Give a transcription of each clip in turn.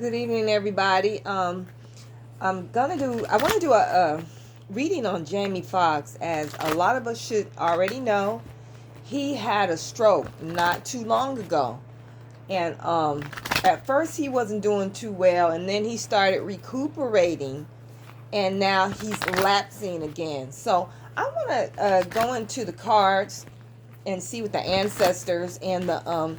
Good evening, everybody. I want to do a reading on Jamie Foxx, as a lot of us should already know. He had a stroke not too long ago, and at first he wasn't doing too well, and then he started recuperating, and now he's lapsing again. So I want to go into the cards and see what the ancestors and the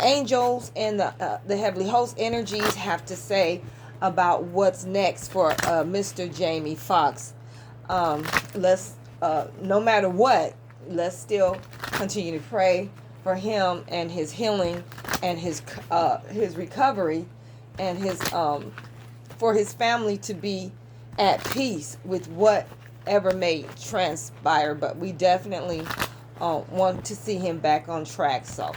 angels and the heavenly host energies have to say about what's next for Mr. Jamie Foxx. Let's no matter what, let's still continue to pray for him and his healing and his recovery and his for his family to be at peace with whatever may transpire. But we definitely want to see him back on track. So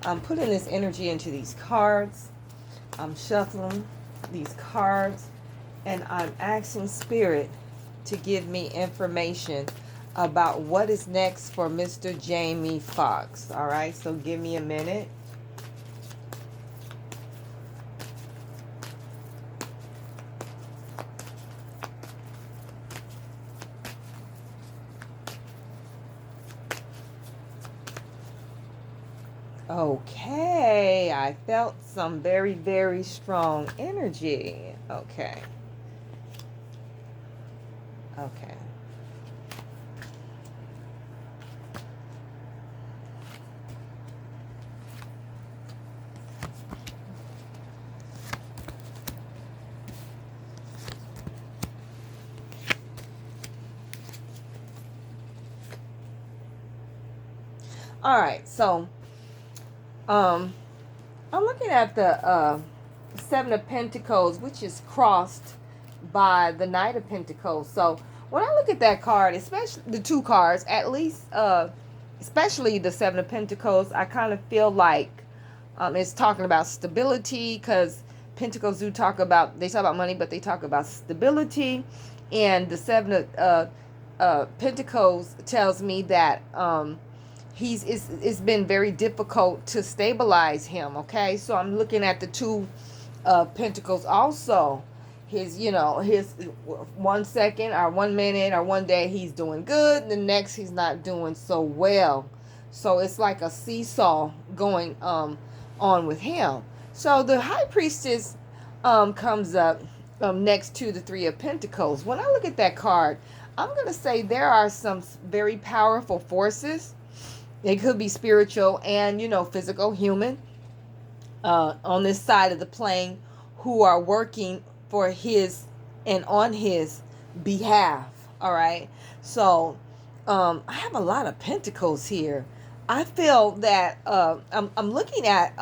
I'm putting this energy into these cards. I'm shuffling these cards, and I'm asking Spirit to give me information about what is next for Mr. Jamie Foxx. All right, so give me a minute. Okay, I felt some very, very strong energy. Okay. Okay. All right, so um I'm looking at the Seven of Pentacles, which is crossed by the Knight of Pentacles. So when I look at that card, especially the two cards, at least, especially the Seven of Pentacles, I kind of feel like it's talking about stability, because Pentacles do talk about, they talk about money, but they talk about stability. And the Seven of Pentacles tells me that it's been very difficult to stabilize him. Okay, so I'm looking at the two Pentacles also. His 1 second or 1 minute or 1 day he's doing good, the next he's not doing so well. So it's like a seesaw going on with him. So the High Priestess comes up next to the Three of Pentacles. When I look at that card, I'm going to say there are some very powerful forces. It could be spiritual and, physical, human, on this side of the plane, who are working for his and on his behalf. All right. So I have a lot of pentacles here. I feel that I'm looking at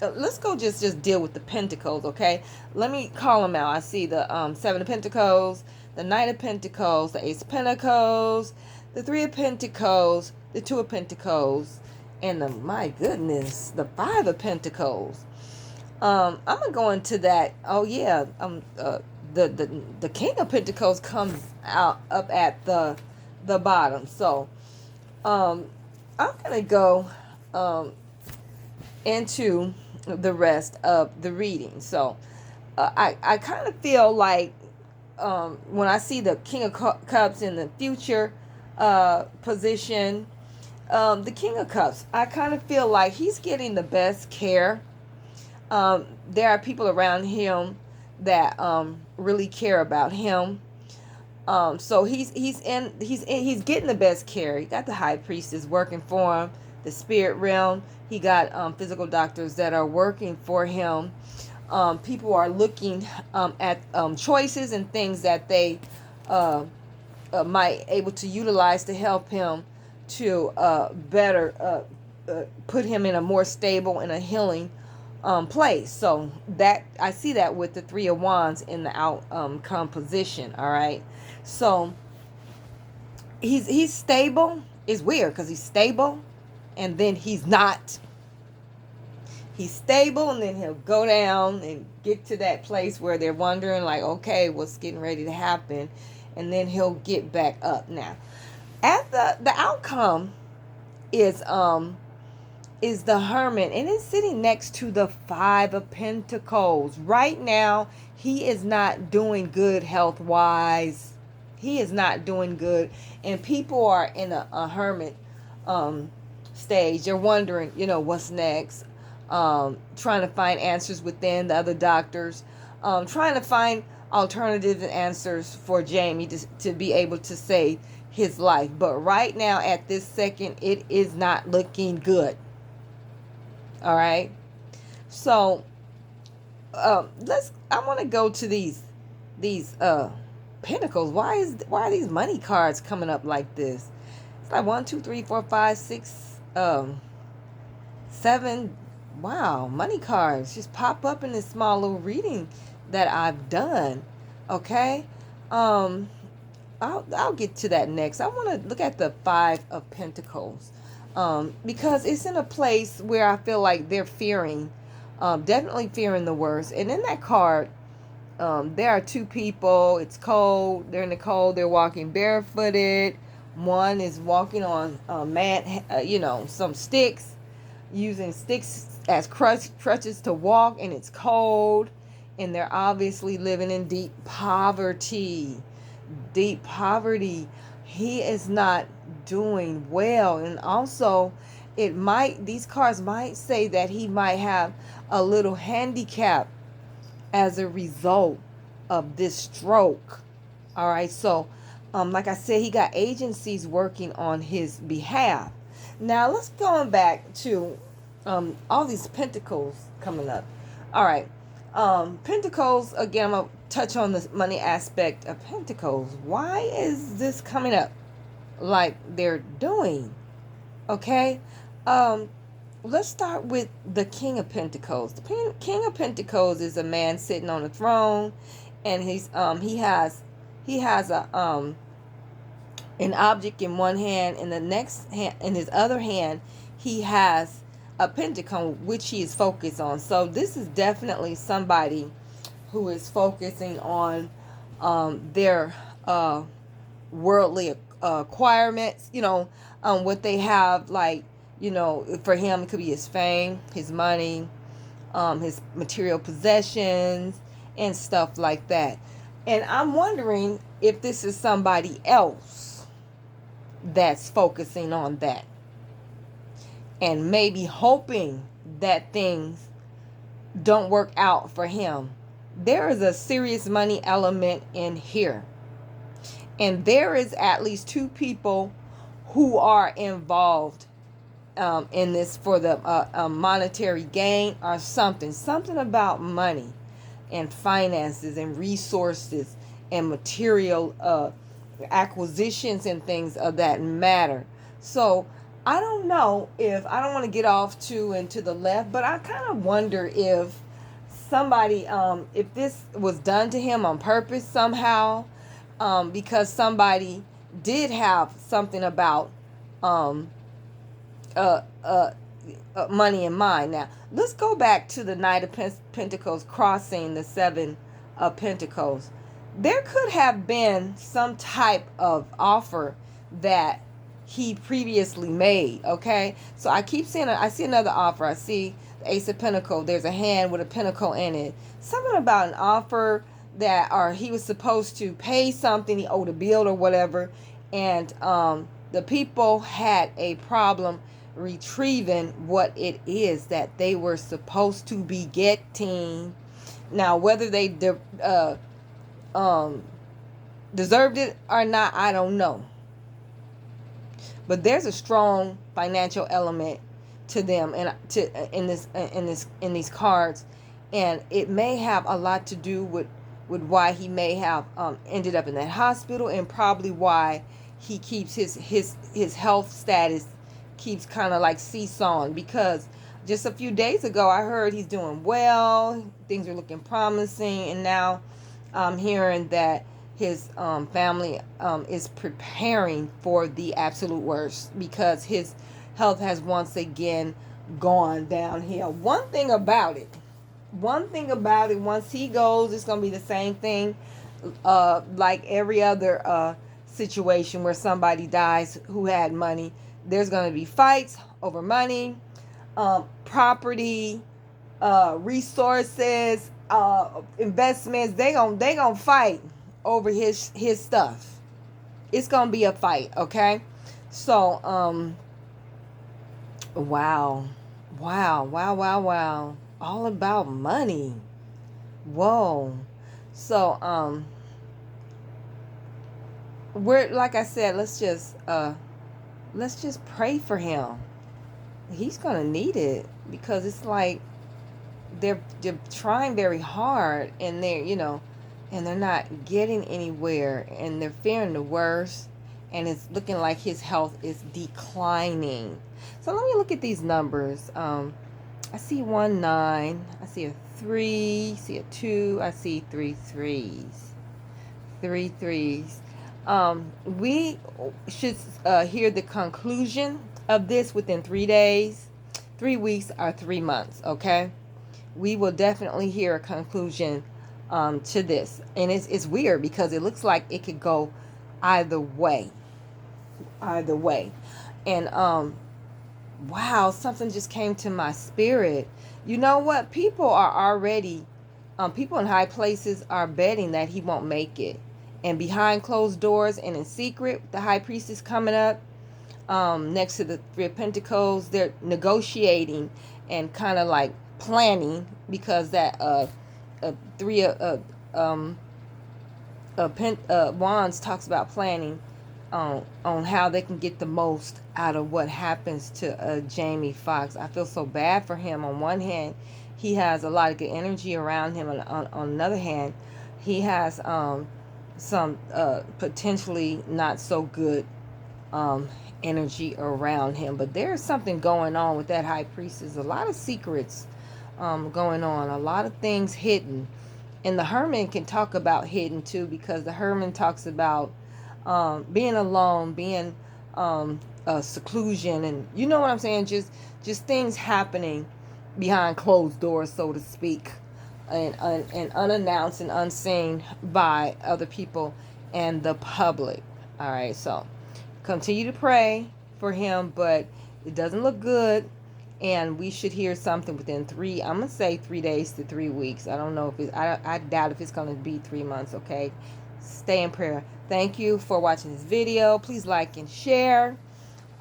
let's go just deal with the pentacles. Okay, let me call them out. I see the Seven of Pentacles, the Knight of Pentacles, the Ace of Pentacles, the Three of Pentacles, the Two of Pentacles, and my goodness, the Five of Pentacles. I'm gonna go into that. Oh yeah, the King of Pentacles comes out up at the bottom. So I'm gonna go into the rest of the reading. So I kind of feel like when I see the King of Cups in the future position, the King of Cups, I kind of feel like he's getting the best care. There are people around him that really care about him. So he's getting the best care. He got the High Priestess working for him, the spirit realm. He got physical doctors that are working for him. People are looking at choices and things that they might able to utilize to help him to better put him in a more stable and a healing place. So that I see that with the Three of Wands in the outcome position. All right, so he's stable. It's weird because he's stable, and then he's not. He's stable, and then he'll go down and get to that place where they're wondering, like, okay, what's getting ready to happen, and then he'll get back up. Now, at the outcome is is the Hermit, and it's sitting next to the Five of Pentacles. Right now, he is not doing good health wise. He is not doing good, and people are in a hermit stage. They're wondering, what's next. Trying to find answers within the other doctors, trying to find alternative answers for Jamie to be able to save his life. But right now, at this second, it is not looking good. All right. So I want to go to these pentacles. Why are these money cards coming up like this? It's like 1, 2, 3, 4, 5, 6, 7. Wow, money cards just pop up in this small little reading that I've done. Okay. I'll get to that next. I want to look at the Five of Pentacles. Because it's in a place where I feel like they're fearing, definitely fearing the worst. And in that card, there are two people. It's cold. They're in the cold. They're walking barefooted. One is walking on some sticks, using sticks as crutches to walk, and it's cold. And they're obviously living in deep poverty. Deep poverty. He is not doing well, and also these cards might say that he might have a little handicap as a result of this stroke. All right, so like I said, he got agencies working on his behalf. Now let's go back to all these pentacles coming up. All right, pentacles again. I'm gonna touch on the money aspect of pentacles. Why is this coming up like they're doing? Okay, let's start with the King of Pentacles. The King of Pentacles is a man sitting on a throne, and he has a an object in one hand, and the next hand, in his other hand, he has a pentacle which he is focused on. So this is definitely somebody who is focusing on their worldly acquirements, what they have, like, for him, it could be his fame, his money, his material possessions, and stuff like that. And I'm wondering if this is somebody else that's focusing on that and maybe hoping that things don't work out for him. There is a serious money element in here. And there is at least two people who are involved in this for the monetary gain or something. Something about money and finances and resources and material acquisitions and things of that matter. So I don't know if, I don't want to get off too and to the left, but I kind of wonder if somebody, if this was done to him on purpose somehow, because somebody did have something about money in mind. Now, let's go back to the Knight of Pentacles crossing the Seven of Pentacles. There could have been some type of offer that he previously made, okay? So I keep seeing, I see another offer. I see the Ace of Pentacles. There's a hand with a pentacle in it. Something about an offer that, or he was supposed to pay something, he owed a bill or whatever, and the people had a problem retrieving what it is that they were supposed to be getting. Now, whether they deserved it or not, I don't know. But there's a strong financial element to them, and in these cards, and it may have a lot to do with why he may have ended up in that hospital, and probably why he keeps his health status keeps kind of like seesawing, because just a few days ago I heard he's doing well, things are looking promising, and now I'm hearing that his family is preparing for the absolute worst because his health has once again gone downhill. One thing about it, once he goes, it's going to be the same thing like every other situation where somebody dies who had money. There's going to be fights over money. property, resources, investments. They gonna fight over his stuff. It's gonna be a fight, okay? So, wow, wow. All about money. Whoa. So, we're like I said, let's just pray for him. He's gonna need it because it's like they're trying very hard and they're not getting anywhere and they're fearing the worst and it's looking like his health is declining. So let me look at these numbers. I see 1 9, I see a 3, see a 2, I see 3 threes. We should hear the conclusion of this within 3 days. 3 weeks or 3 months, okay? We will definitely hear a conclusion to this. And it's weird because it looks like it could go either way. Either way. And wow, something just came to my spirit. You know what? People are already people in high places are betting that he won't make it. And behind closed doors and in secret, the high priest is coming up next to the Three of Pentacles. They're negotiating and kind of like planning because that three wands talks about planning on how they can get the most out of what happens to Jamie Foxx. I feel so bad for him. On one hand, he has a lot of good energy around him, and on another hand, he has some potentially not so good energy around him. But there's something going on with that high priestess. A lot of secrets going on, a lot of things hidden. And the Hermit can talk about hidden too, because the Hermit talks about being alone, being seclusion, and you know what I'm saying, just things happening behind closed doors, so to speak, and unannounced and unseen by other people and the public. All right, so continue to pray for him, but it doesn't look good. And we should hear something within I'm going to say 3 days to 3 weeks. I don't know if I doubt if it's going to be 3 months, okay? Stay in prayer. Thank you for watching this video. Please like and share.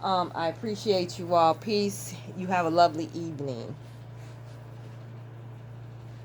I appreciate you all. Peace. You have a lovely evening.